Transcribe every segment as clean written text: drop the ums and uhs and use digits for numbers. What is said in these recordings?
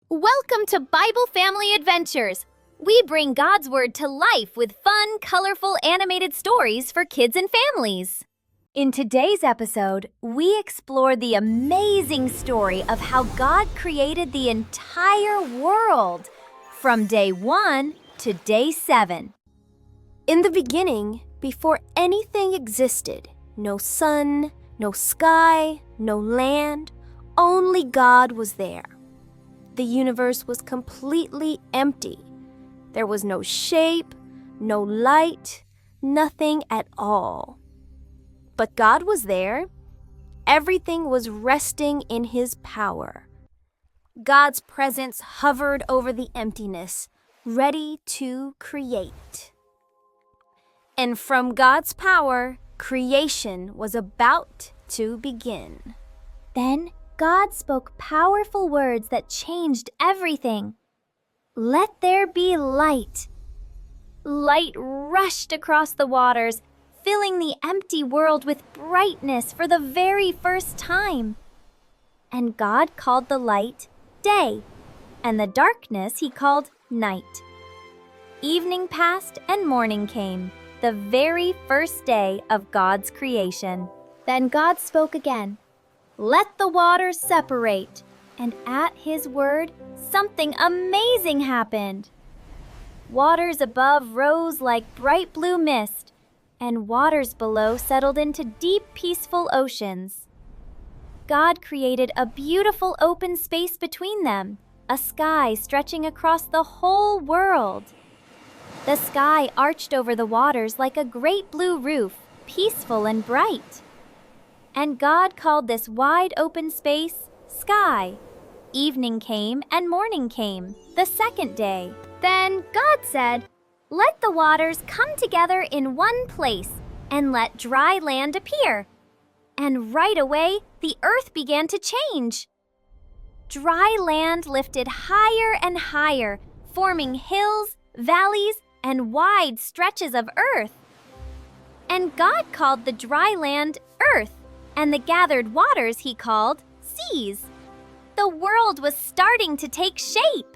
Welcome to Bible Family Adventures. We bring God's Word to life with fun, colorful, animated stories for kids and families. In today's episode, we explore the amazing story of how God created the entire world from day 1 to day 7. In the beginning, before anything existed, no sun, no sky, no land, only God was there. The universe was completely empty. There was no shape, no light, nothing at all. But God was there. Everything was resting in His power. God's presence hovered over the emptiness, ready to create. And from God's power, creation was about to begin. Then God spoke powerful words that changed everything. Let there be light. Light rushed across the waters, filling the empty world with brightness for the very first time. And God called the light day, and the darkness He called night. Evening passed and morning came, the very first day of God's creation. Then God spoke again. Let the waters separate. And at His word, something amazing happened. Waters above rose like bright blue mist, and waters below settled into deep, peaceful oceans. God created a beautiful open space between them, a sky stretching across the whole world. The sky arched over the waters like a great blue roof, peaceful and bright. And God called this wide open space sky. Evening came and morning came, the second day. Then God said, "Let the waters come together in one place, and let dry land appear." And right away, the earth began to change. Dry land lifted higher and higher, forming hills, valleys, and wide stretches of earth. And God called the dry land earth, and the gathered waters He called seas. The world was starting to take shape.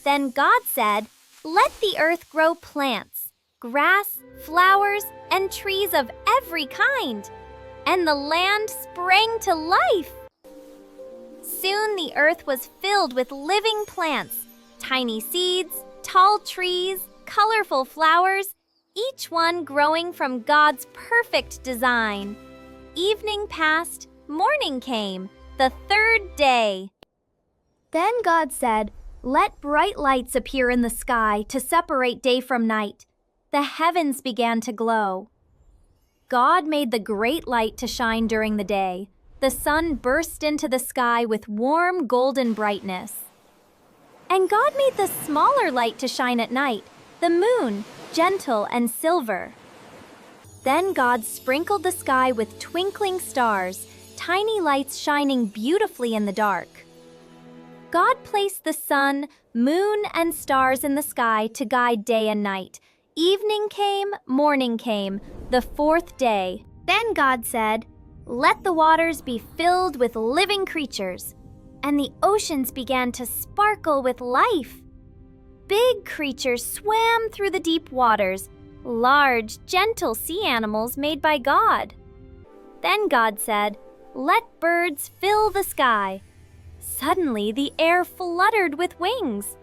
Then God said, "Let the earth grow plants, grass, flowers, and trees of every kind." And the land sprang to life. Soon the earth was filled with living plants, tiny seeds, tall trees, colorful flowers, each one growing from God's perfect design. Evening passed, morning came, the third day. Then God said, "Let bright lights appear in the sky to separate day from night." The heavens began to glow. God made the great light to shine during the day. The sun burst into the sky with warm golden brightness. And God made the smaller light to shine at night, the moon, gentle and silver. Then God sprinkled the sky with twinkling stars, tiny lights shining beautifully in the dark. God placed the sun, moon, and stars in the sky to guide day and night. Evening came, morning came, the fourth day. Then God said, "Let the waters be filled with living creatures." And the oceans began to sparkle with life. Big creatures swam through the deep waters, large, gentle sea animals made by God. Then God said, "Let birds fill the sky." Suddenly, the air fluttered with wings.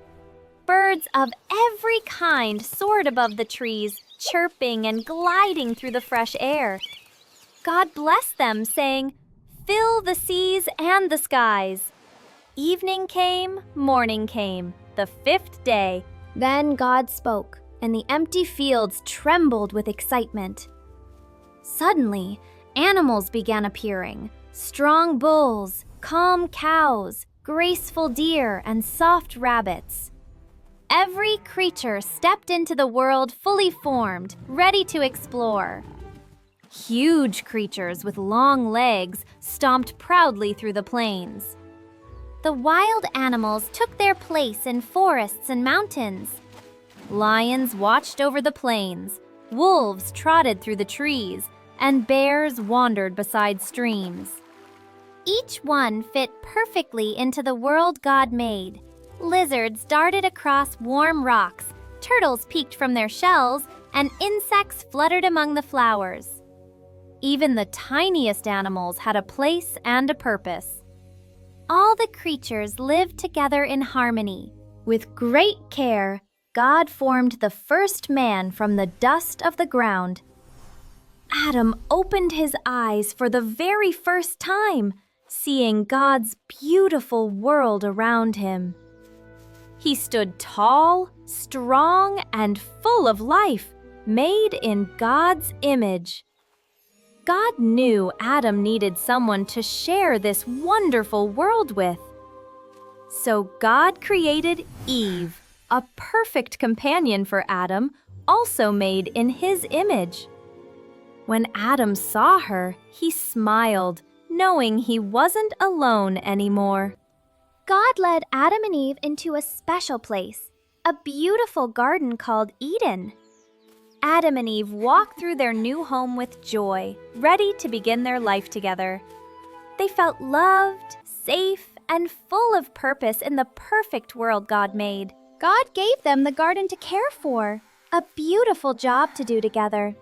Birds of every kind soared above the trees, chirping and gliding through the fresh air. God blessed them, saying, "Fill the seas and the skies." Evening came, morning came, the fifth day. Then God spoke, and the empty fields trembled with excitement. Suddenly, animals began appearing, strong bulls, calm cows, graceful deer, and soft rabbits. Every creature stepped into the world fully formed, ready to explore. Huge creatures with long legs stomped proudly through the plains. The wild animals took their place in forests and mountains. Lions watched over the plains, wolves trotted through the trees, and bears wandered beside streams. Each one fit perfectly into the world God made. Lizards darted across warm rocks, turtles peeked from their shells, and insects fluttered among the flowers. Even the tiniest animals had a place and a purpose. All the creatures lived together in harmony. With great care, God formed the first man from the dust of the ground. Adam opened his eyes for the very first time, seeing God's beautiful world around him. He stood tall, strong, and full of life, made in God's image. God knew Adam needed someone to share this wonderful world with. So God created Eve, a perfect companion for Adam, also made in his image. When Adam saw her, he smiled, knowing he wasn't alone anymore. God led Adam and Eve into a special place, a beautiful garden called Eden. Adam and Eve walked through their new home with joy, ready to begin their life together. They felt loved, safe, and full of purpose in the perfect world God made. God gave them the garden to care for, a beautiful job to do together.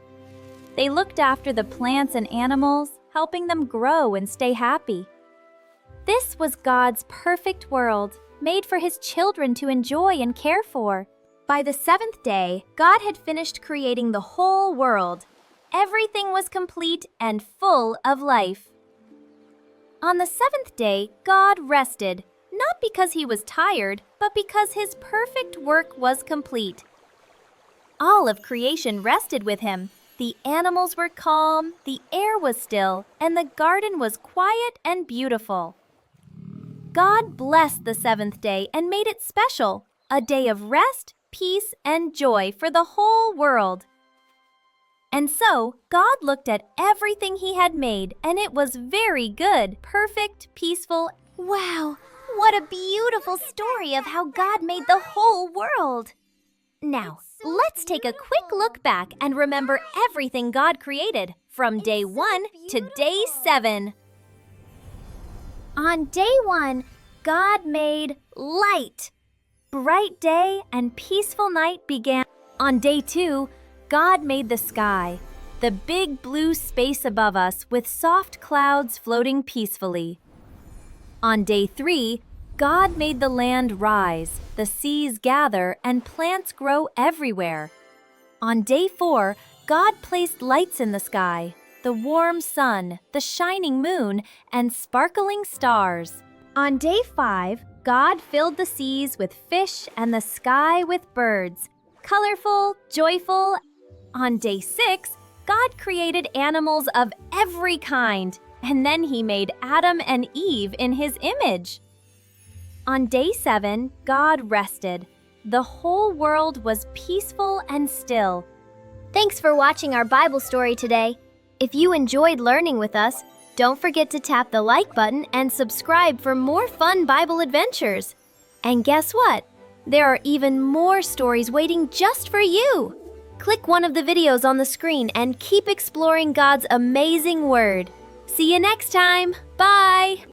They looked after the plants and animals, helping them grow and stay happy. This was God's perfect world, made for His children to enjoy and care for. By the seventh day, God had finished creating the whole world. Everything was complete and full of life. On the seventh day, God rested, not because He was tired, but because His perfect work was complete. All of creation rested with Him. The animals were calm, the air was still, and the garden was quiet and beautiful. God blessed the seventh day and made it special, a day of rest, peace, and joy for the whole world. And so, God looked at everything He had made, and it was very good, perfect, peaceful. Wow, what a beautiful story of how God made the whole world! Now, let's take a quick look back and remember everything God created from day 1 to day 7. On day 1, God made light. Bright day and peaceful night began. On day 2, God made the sky, the big blue space above us with soft clouds floating peacefully. On day 3, God made the land rise, the seas gather, and plants grow everywhere. On day 4, God placed lights in the sky, the warm sun, the shining moon, and sparkling stars. On day 5, God filled the seas with fish and the sky with birds, colorful, joyful. On day 6, God created animals of every kind, and then He made Adam and Eve in His image. On day 7, God rested. The whole world was peaceful and still. Thanks for watching our Bible story today. If you enjoyed learning with us, don't forget to tap the like button and subscribe for more fun Bible adventures. And guess what? There are even more stories waiting just for you. Click one of the videos on the screen and keep exploring God's amazing Word. See you next time. Bye!